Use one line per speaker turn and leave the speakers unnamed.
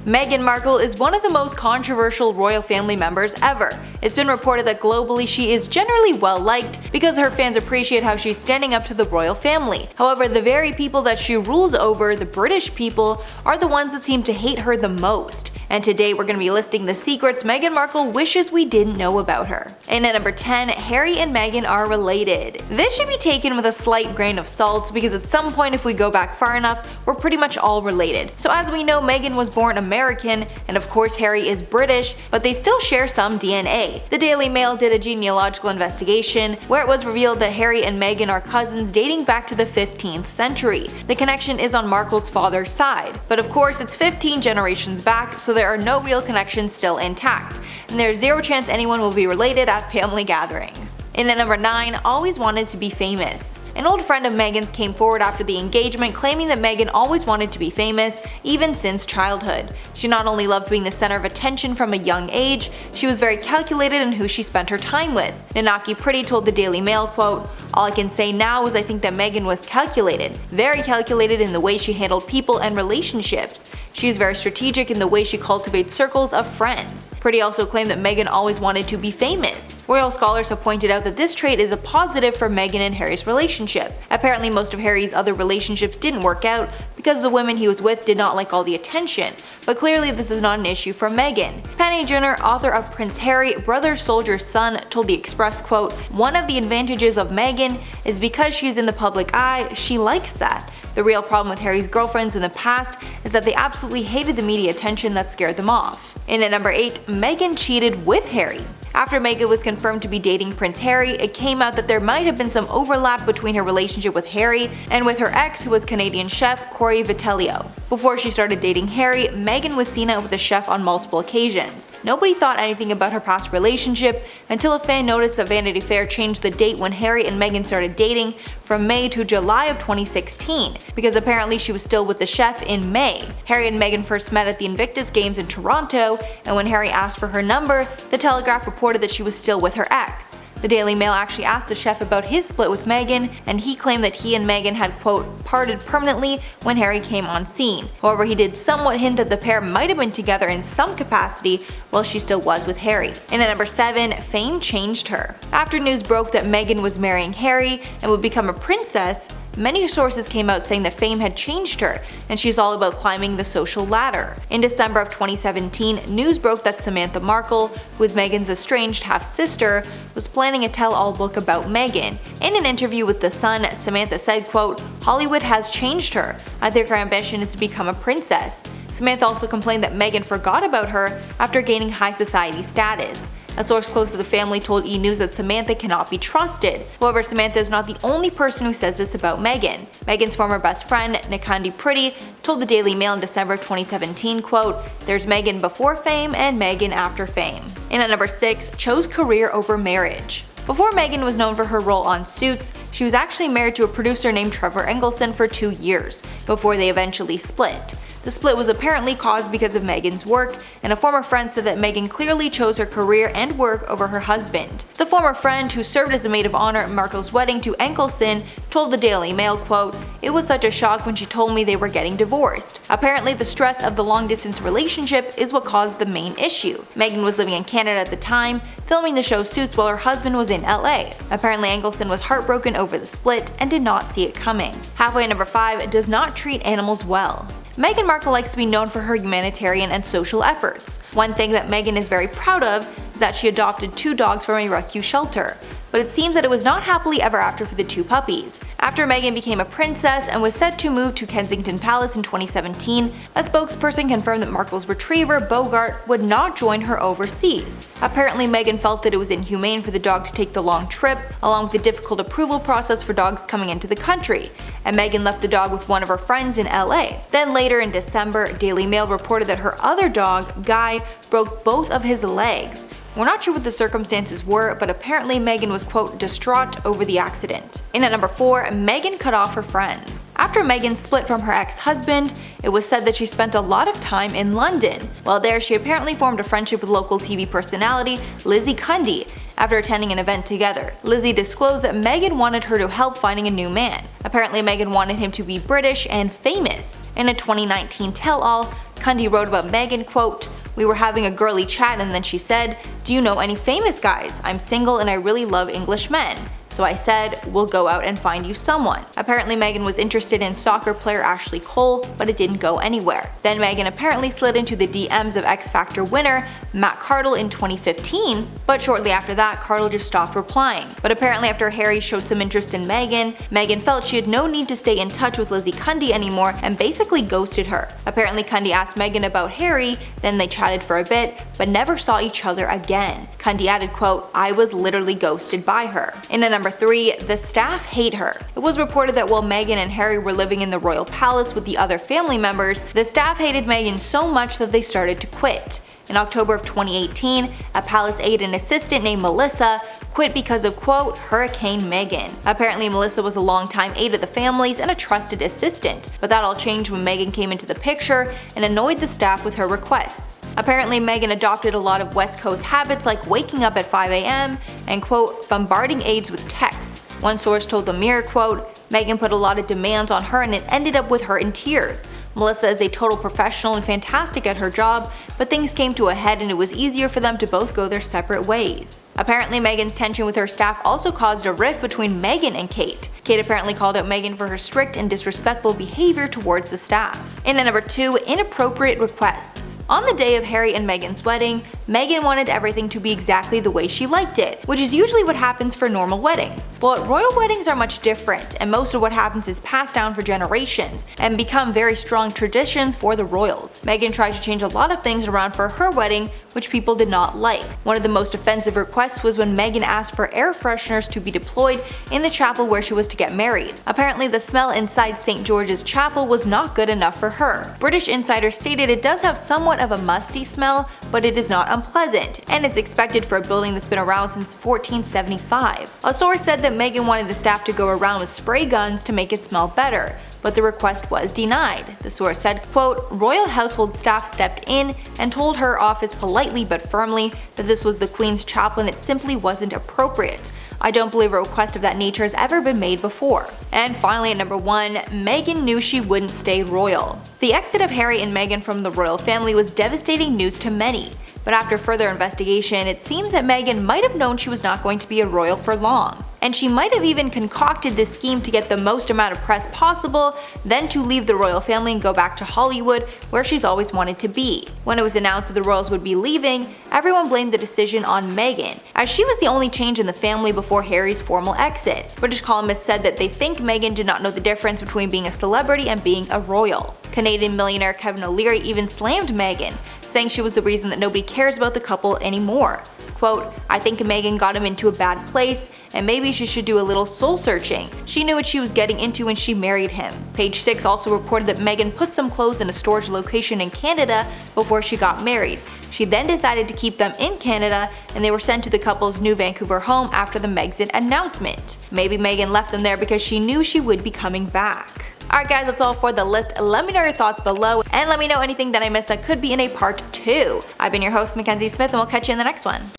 Meghan Markle is one of the most controversial royal family members ever. It's been reported that globally she is generally well liked because her fans appreciate how she's standing up to the royal family. However, the very people that she rules over, the British people, are the ones that seem to hate her the most. And today we're going to be listing the secrets Meghan Markle wishes we didn't know about her. And at number 10, Harry and Meghan are related. This should be taken with a slight grain of salt because at some point, if we go back far enough, we're pretty much all related. So as we know, Meghan was born American, and of course Harry is British, but they still share some DNA. The Daily Mail did a genealogical investigation where it was revealed that Harry and Meghan are cousins dating back to the 15th century. The connection is on Markle's father's side, but of course it's 15 generations back, so there are no real connections still intact, and there's zero chance anyone will be related at family gatherings. And at number 9, always wanted to be famous. An old friend of Meghan's came forward after the engagement claiming that Meghan always wanted to be famous, even since childhood. She not only loved being the center of attention from a young age, she was very calculated in who she spent her time with. Nanaki Pretty told the Daily Mail, quote, "All I can say now is I think that Meghan was calculated, very calculated in the way she handled people and relationships. She is very strategic in the way she cultivates circles of friends." Pretty also claimed that Meghan always wanted to be famous. Royal scholars have pointed out that this trait is a positive for Meghan and Harry's relationship. Apparently most of Harry's other relationships didn't work out because the women he was with did not like all the attention, but clearly this is not an issue for Meghan. Penny Junor, author of Prince Harry, Brother Soldier's Son, told the Express, quote, "One of the advantages of Meghan is because she's in the public eye, she likes that. The real problem with Harry's girlfriends in the past is that they absolutely hated the media attention that scared them off." And at number 8, Meghan cheated with Harry. After Meghan was confirmed to be dating Prince Harry, it came out that there might have been some overlap between her relationship with Harry and with her ex, who was Canadian chef Corey Vitello. Before she started dating Harry, Meghan was seen out with the chef on multiple occasions. Nobody thought anything about her past relationship until a fan noticed that Vanity Fair changed the date when Harry and Meghan started dating from May to July of 2016, because apparently she was still with the chef in May. Harry and Meghan first met at the Invictus Games in Toronto, and when Harry asked for her number, the Telegraph reported that she was still with her ex. The Daily Mail actually asked the chef about his split with Meghan, and he claimed that he and Meghan had, quote, parted permanently when Harry came on scene. However, he did somewhat hint that the pair might have been together in some capacity while she still was with Harry. And at number 7, fame changed her. After news broke that Meghan was marrying Harry and would become a princess, many sources came out saying that fame had changed her, and she's all about climbing the social ladder. In December of 2017, news broke that Samantha Markle, who is Meghan's estranged half-sister, was planning a tell-all book about Meghan. In an interview with The Sun, Samantha said, quote, "Hollywood has changed her. I think her ambition is to become a princess." Samantha also complained that Meghan forgot about her after gaining high society status. A source close to the family told E! News that Samantha cannot be trusted. However, Samantha is not the only person who says this about Meghan. Meghan's former best friend, Nikandi Pretty, told the Daily Mail in December of 2017, quote, "There's Meghan before fame and Meghan after fame." And at number 6, chose career over marriage. Before Meghan was known for her role on Suits, she was actually married to a producer named Trevor Engelson for 2 years, before they eventually split. The split was apparently caused because of Meghan's work, and a former friend said that Meghan clearly chose her career and work over her husband. The former friend, who served as a maid of honor at Markle's wedding to Engelson, told the Daily Mail, quote, "It was such a shock when she told me they were getting divorced. Apparently the stress of the long-distance relationship is what caused the main issue. Meghan was living in Canada at the time, filming the show Suits while her husband was in LA. Apparently Engelson was heartbroken over the split and did not see it coming." Halfway at number 5, does not treat animals well. Meghan Markle likes to be known for her humanitarian and social efforts. One thing that Meghan is very proud of is that she adopted 2 dogs from a rescue shelter, but it seems that it was not happily ever after for the 2 puppies. After Meghan became a princess and was set to move to Kensington Palace in 2017, a spokesperson confirmed that Markle's retriever, Bogart, would not join her overseas. Apparently Meghan felt that it was inhumane for the dog to take the long trip, along with the difficult approval process for dogs coming into the country, and Meghan left the dog with one of her friends in LA. Then later in December, Daily Mail reported that her other dog, Guy, broke both of his legs. We're not sure what the circumstances were, but apparently Meghan was, quote, distraught over the accident. And at number 4, Meghan cut off her friends. After Meghan split from her ex-husband, it was said that she spent a lot of time in London. While there, she apparently formed a friendship with local TV personality Lizzie Cundy. after attending an event together. Lizzie disclosed that Meghan wanted her to help finding a new man. Apparently Meghan wanted him to be British and famous. In a 2019 tell-all, Cundy wrote about Meghan, quote, "We were having a girly chat and then she said, 'Do you know any famous guys? I'm single and I really love English men.' So I said, we'll go out and find you someone." Apparently Meghan was interested in soccer player Ashley Cole, but it didn't go anywhere. Then Meghan apparently slid into the DMs of X Factor winner Matt Cardle in 2015, but shortly after that Cardle just stopped replying. But apparently after Harry showed some interest in Meghan, Meghan felt she had no need to stay in touch with Lizzie Cundy anymore and basically ghosted her. Apparently Cundy asked Meghan about Harry, then they chatted for a bit, but never saw each other again. Cundy added, quote, "I was literally ghosted by her." In at number 3, the staff hate her. It was reported that while Meghan and Harry were living in the royal palace with the other family members, the staff hated Meghan so much that they started to quit. In October of 2018, a palace aide and assistant named Melissa quit because of, quote, Hurricane Meghan. Apparently Melissa was a longtime aide of the family's and a trusted assistant, but that all changed when Meghan came into the picture and annoyed the staff with her requests. Apparently Meghan adopted a lot of West Coast habits like waking up at 5 a.m. and, quote, bombarding aides with texts. One source told the Mirror, quote, "Meghan put a lot of demands on her and it ended up with her in tears. Melissa is a total professional and fantastic at her job, but things came to a head and it was easier for them to both go their separate ways." Apparently Meghan's tension with her staff also caused a rift between Meghan and Kate. Kate apparently called out Meghan for her strict and disrespectful behavior towards the staff. In at number 2, inappropriate requests. On the day of Harry and Meghan's wedding, Meghan wanted everything to be exactly the way she liked it, which is usually what happens for normal weddings. But royal weddings are much different, and most of what happens is passed down for generations and become very strong traditions for the royals. Meghan tried to change a lot of things around for her wedding, which people did not like. One of the most offensive requests was when Meghan asked for air fresheners to be deployed in the chapel where she was to get married. Apparently the smell inside St. George's Chapel was not good enough for her. British insiders stated it does have somewhat of a musty smell, but it is not unpleasant, and it's expected for a building that's been around since 1475. A source said that Meghan wanted the staff to go around with spray guns to make it smell better, but the request was denied. The source said, quote, "Royal household staff stepped in and told her office politely but firmly that this was the Queen's chapel and it simply wasn't appropriate. I don't believe a request of that nature has ever been made before." And finally at number 1, Meghan knew she wouldn't stay royal. The exit of Harry and Meghan from the royal family was devastating news to many. But after further investigation, it seems that Meghan might have known she was not going to be a royal for long. And she might have even concocted this scheme to get the most amount of press possible, then to leave the royal family and go back to Hollywood, where she's always wanted to be. When it was announced that the royals would be leaving, everyone blamed the decision on Meghan, as she was the only change in the family before Harry's formal exit. British columnists said that they think Meghan did not know the difference between being a celebrity and being a royal. Canadian millionaire Kevin O'Leary even slammed Meghan, saying she was the reason that nobody cares about the couple anymore. Quote, "I think Meghan got him into a bad place, and maybe she should do a little soul searching. She knew what she was getting into when she married him." Page 6 also reported that Meghan put some clothes in a storage location in Canada before she got married. She then decided to keep them in Canada, and they were sent to the couple's new Vancouver home after the Megxit announcement. Maybe Meghan left them there because she knew she would be coming back. Alright guys, that's all for the list. Let me know your thoughts below, and let me know anything that I missed that could be in a part 2. I've been your host, Mackenzie Smith, and we'll catch you in the next one.